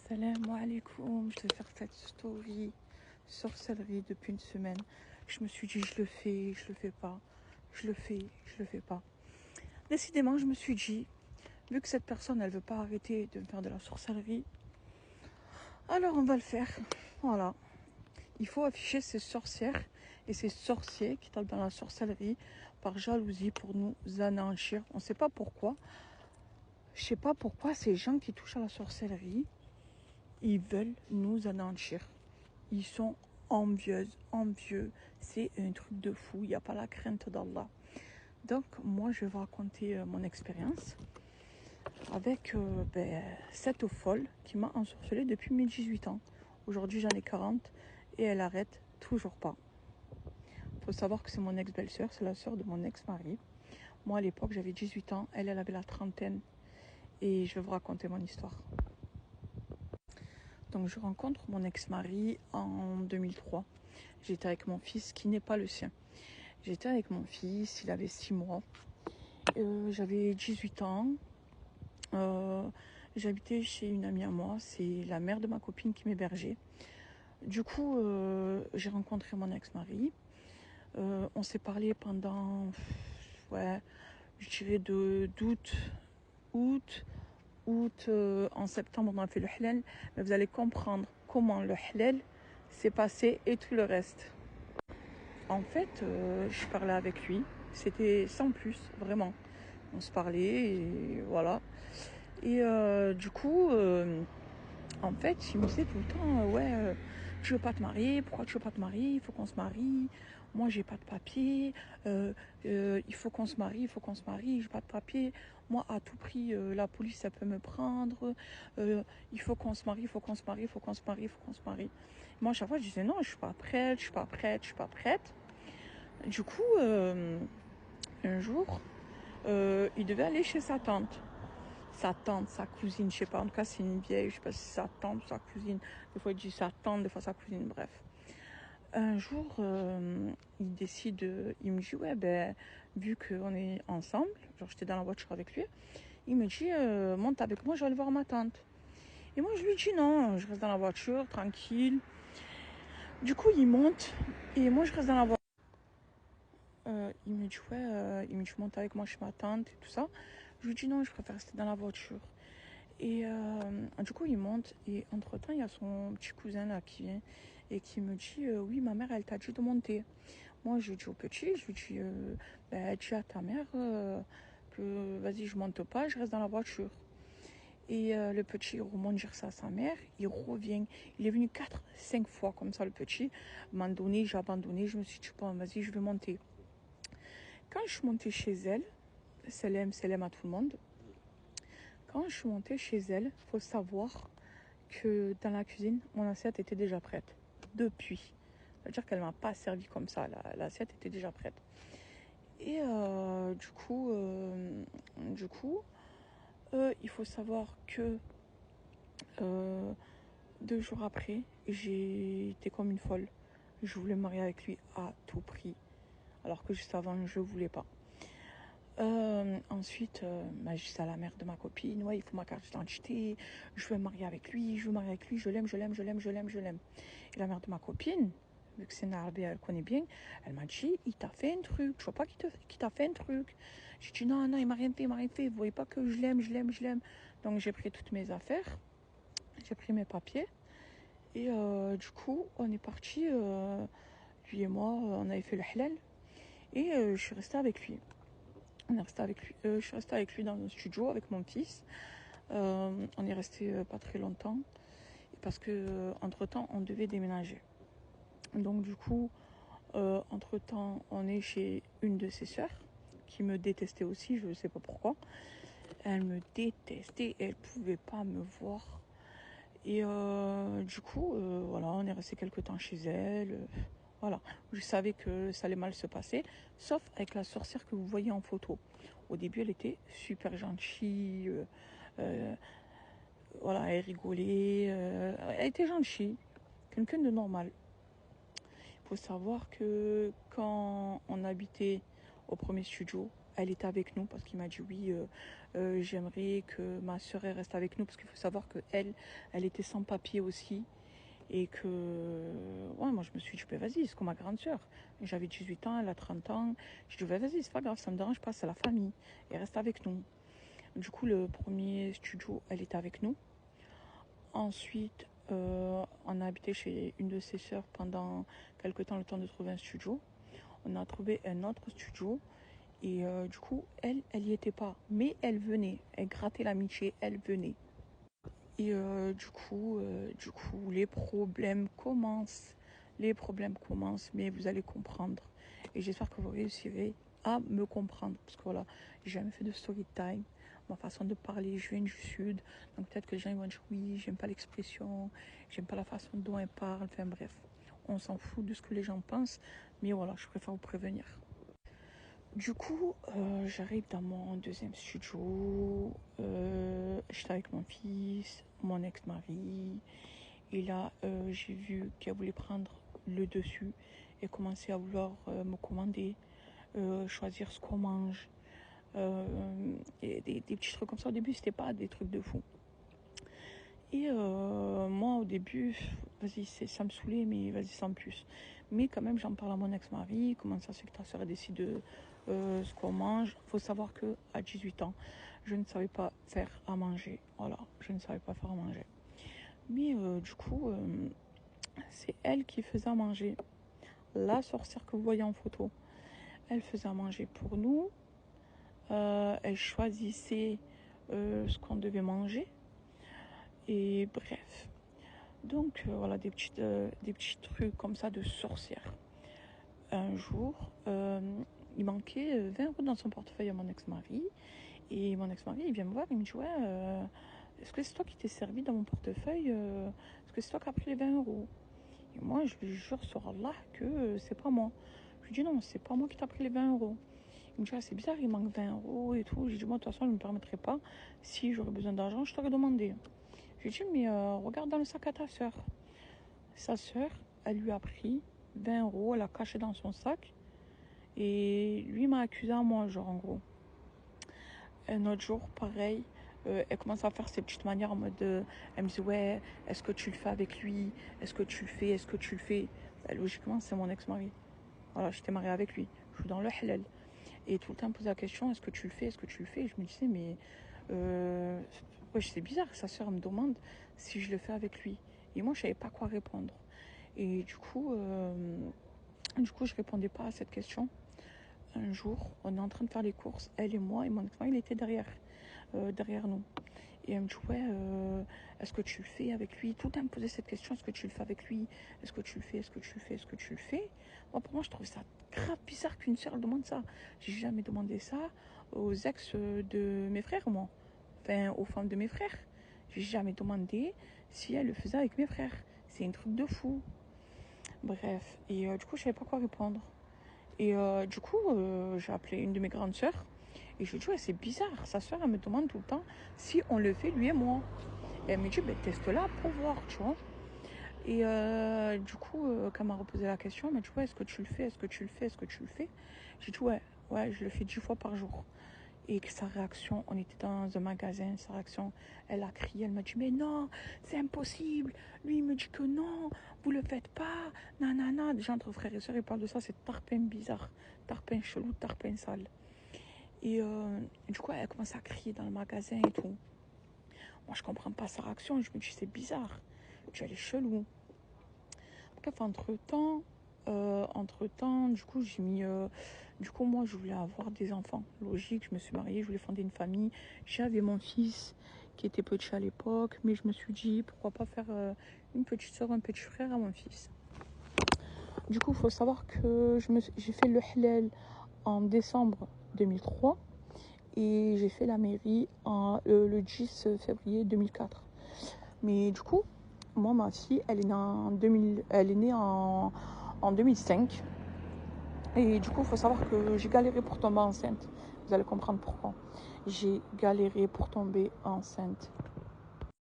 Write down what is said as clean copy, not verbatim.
Salam alaikum, je vais faire cette story sorcellerie depuis une semaine. Je me suis dit je le fais pas, je le fais pas. Décidément je me suis dit, vu que cette personne elle veut pas arrêter de me faire de la sorcellerie, alors on va le faire. Voilà. Il faut afficher ces sorcières et ces sorciers qui tombent dans la sorcellerie par jalousie pour nous anéantir. On ne sait pas pourquoi. Je sais pas pourquoi ces gens qui touchent à la sorcellerie, ils veulent nous anéantir. Ils sont envieux. C'est un truc de fou. Il n'y a pas la crainte d'Allah. Donc, moi, je vais vous raconter mon expérience avec cette folle qui m'a ensorcelée depuis mes 18 ans. Aujourd'hui, j'en ai 40 et elle arrête toujours pas. Il faut savoir que c'est mon ex-belle-sœur, c'est la sœur de mon ex-mari. Moi, à l'époque, j'avais 18 ans, elle avait la trentaine. Et je vais vous raconter mon histoire. Donc je rencontre mon ex-mari en 2003. J'étais avec mon fils qui n'est pas le sien. J'étais avec mon fils, il avait 6 mois. J'avais 18 ans. J'habitais chez une amie à moi. C'est la mère de ma copine qui m'hébergeait. Du coup, j'ai rencontré mon ex-mari. On s'est parlé pendant, je dirais août, en septembre, on a fait le halal. Mais vous allez comprendre comment le halal s'est passé et tout le reste. En fait, je parlais avec lui. C'était sans plus, vraiment. On se parlait et voilà. Et du coup, en fait, il me disait tout le temps, tu veux pas te marier? Pourquoi tu veux pas te marier? Il faut qu'on se marie. Moi, j'ai pas de papier. Il faut qu'on se marie. J'ai pas de papier. Moi, à tout prix, la police, ça peut me prendre. Il faut qu'on se marie. Moi, à chaque fois, je disais non, je suis pas prête. Du coup, un jour, il devait aller chez sa tante, sa cousine, je sais pas, en tout cas c'est une vieille, je sais pas si c'est sa tante ou sa cousine, des fois il dit sa tante, des fois sa cousine, bref. Un jour, il décide, il me dit, vu qu'on est ensemble, genre j'étais dans la voiture avec lui, il me dit, monte avec moi, je vais aller voir ma tante. Et moi je lui dis non, je reste dans la voiture, tranquille. Du coup il monte, et moi je reste dans la voiture. Il me dit monte avec moi chez ma tante et tout ça. Je lui dis non, je préfère rester dans la voiture. Et du coup, il monte et entre-temps, il y a son petit cousin là qui vient et qui me dit oui, ma mère, elle t'a dit de monter. Moi, je dis au petit, je lui dis dis à ta mère que vas-y, je monte pas, je reste dans la voiture. Et le petit, il remonte dire ça à sa mère, il revient. Il est venu 4-5 fois comme ça, le petit. À un moment donné, j'ai abandonné, je me suis dit, bon, vas-y, je vais monter. Quand je suis montée chez elle, Selem à tout le monde, quand je suis montée chez elle, il faut savoir que dans la cuisine, mon assiette était déjà prête. Depuis. C'est-à-dire qu'elle ne m'a pas servi comme ça. L'assiette était déjà prête. Et il faut savoir que 2 jours après, j'ai été comme une folle. Je voulais me marier avec lui à tout prix. Alors que juste avant, je ne voulais pas. Ensuite, j'ai dit à la mère de ma copine, il faut ma carte d'identité, je veux me marier avec lui, je l'aime. Et la mère de ma copine, vu que c'est une arabe, elle connaît bien, elle m'a dit, il t'a fait un truc, je vois pas qu'il t'a fait un truc. J'ai dit non, il m'a rien fait, vous voyez pas que je l'aime. Donc j'ai pris toutes mes affaires, j'ai pris mes papiers, et du coup, on est parti, lui et moi, on avait fait le halal, et je suis restée avec lui. Je suis restée avec lui dans le studio avec mon fils. On est resté pas très longtemps parce que entre temps on devait déménager. Donc du coup, entre temps, on est chez une de ses sœurs qui me détestait aussi, je ne sais pas pourquoi. Elle me détestait, elle pouvait pas me voir. Et du coup, voilà, on est resté quelques temps chez elle. Voilà, je savais que ça allait mal se passer, sauf avec la sorcière que vous voyez en photo. Au début, elle était super gentille. Voilà, elle rigolait. Elle était gentille, quelqu'un de normal. Il faut savoir que quand on habitait au premier studio, elle était avec nous parce qu'il m'a dit oui, j'aimerais que ma soeur reste avec nous parce qu'il faut savoir que elle était sans papier aussi. Et que, ouais, moi je me suis dit, ben vas-y, c'est comme ma grande soeur. J'avais 18 ans, elle a 30 ans. Je dis, ben vas-y, c'est pas grave, ça me dérange pas, c'est la famille. Elle reste avec nous. Du coup, le premier studio, elle était avec nous. Ensuite, on a habité chez une de ses sœurs pendant quelques temps, le temps de trouver un studio. On a trouvé un autre studio. Et du coup, elle y était pas. Mais elle venait. Elle grattait l'amitié, elle venait. Et du coup, les problèmes commencent. Les problèmes commencent, mais vous allez comprendre. Et j'espère que vous réussirez à me comprendre. Parce que voilà, j'ai jamais fait de story time. Ma façon de parler, je viens du sud. Donc peut-être que les gens vont dire oui, j'aime pas l'expression, j'aime pas la façon dont elle parle. Enfin bref, on s'en fout de ce que les gens pensent. Mais voilà, je préfère vous prévenir. Du coup, j'arrive dans mon deuxième studio. J'étais avec mon fils, mon ex-mari. Et là, j'ai vu qu'elle voulait prendre le dessus et commencer à vouloir me commander, choisir ce qu'on mange. Et des petits trucs comme ça. Au début, c'était pas des trucs de fou. Et moi, au début, vas-y, ça me saoulait, mais vas-y, sans plus. Mais quand même, j'en parle à mon ex-mari. Comment ça se fait que ta soeur décide de ce qu'on mange? Il faut savoir qu'à 18 ans, je ne savais pas faire à manger. Voilà, je ne savais pas faire à manger. Mais du coup, c'est elle qui faisait à manger. La sorcière que vous voyez en photo, elle faisait à manger pour nous. Elle choisissait ce qu'on devait manger. Et bref. Donc voilà, des petits trucs comme ça de sorcière. Un jour, il manquait 20 euros dans son portefeuille à mon ex-mari. Et mon ex-mari, il vient me voir, il me dit ouais, est-ce que c'est toi qui t'es servi dans mon portefeuille est-ce que c'est toi qui as pris les 20 euros? Et moi, je lui jure sur Allah que c'est pas moi. Je lui dis non, c'est pas moi qui t'ai pris les 20 euros. Il me dit ah, c'est bizarre, il manque 20 euros et tout. J'ai dit moi, de toute façon, je ne me permettrai pas. Si j'aurais besoin d'argent, je t'aurais demandé. Je lui dis mais regarde dans le sac à ta soeur. Sa soeur, elle lui a pris 20 euros, elle a caché dans son sac. Et lui m'a accusé à moi, genre en gros. Un autre jour, pareil, elle commence à faire ses petites manières en mode elle me dit ouais, est-ce que tu le fais avec lui? Est-ce que tu le fais? Est-ce que tu le fais? Logiquement, c'est mon ex-mari. Voilà, j'étais mariée avec lui. Je suis dans le halal. Et tout le temps, elle me posait la question est-ce que tu le fais? Est-ce que tu le fais? Et je me disais mais ouais, c'est bizarre. Sa soeur me demande si je le fais avec lui. Et moi, je savais pas quoi répondre. Et du coup, je répondais pas à cette question. Un jour, on est en train de faire les courses, elle et moi, et mon ex-mari, il était derrière nous. Et elle me dit, ouais, est-ce que tu le fais avec lui? Tout le temps, me posait cette question, est-ce que tu le fais avec lui? Est-ce que tu le fais? Est-ce que tu le fais? Est-ce que tu le fais? Moi, pour moi, je trouvais ça grave bizarre qu'une sœur demande ça. J'ai jamais demandé ça aux ex de mes frères, moi. Enfin, aux femmes de mes frères. J'ai jamais demandé si elle le faisait avec mes frères. C'est un truc de fou. Bref, et du coup, je savais pas quoi répondre. Et du coup, j'ai appelé une de mes grandes sœurs. Et je lui ai dit, ouais, c'est bizarre. Sa sœur, elle me demande tout le temps si on le fait, lui et moi. Et elle me dit, ben, teste-la pour voir, tu vois. Et du coup, quand elle m'a reposé la question, elle m'a dit, ouais, est-ce que tu le fais? Est-ce que tu le fais? Est-ce que tu le fais? J'ai dit, ouais, je le fais 10 fois par jour. Et sa réaction, on était dans un magasin, sa réaction, elle a crié, elle m'a dit, mais non, c'est impossible. Lui, il me dit que non, vous le faites pas, nanana. Déjà, entre frères et sœurs, ils parlent de ça, c'est tarpin bizarre, tarpin chelou, tarpin sale. Et du coup, elle commence à crier dans le magasin et tout. Moi, je comprends pas sa réaction, je me dis, c'est bizarre, tu es chelou. Bref, entre-temps, du coup, moi, je voulais avoir des enfants. Logique, je me suis mariée, je voulais fonder une famille. J'avais mon fils qui était petit à l'époque, mais je me suis dit, pourquoi pas faire une petite soeur, un petit frère à mon fils. Du coup, il faut savoir que j'ai fait le halal en décembre 2003 et j'ai fait la mairie le 10 février 2004. Mais du coup, moi, ma fille, elle est née en 2005. Et du coup, il faut savoir que j'ai galéré pour tomber enceinte. Vous allez comprendre pourquoi. J'ai galéré pour tomber enceinte.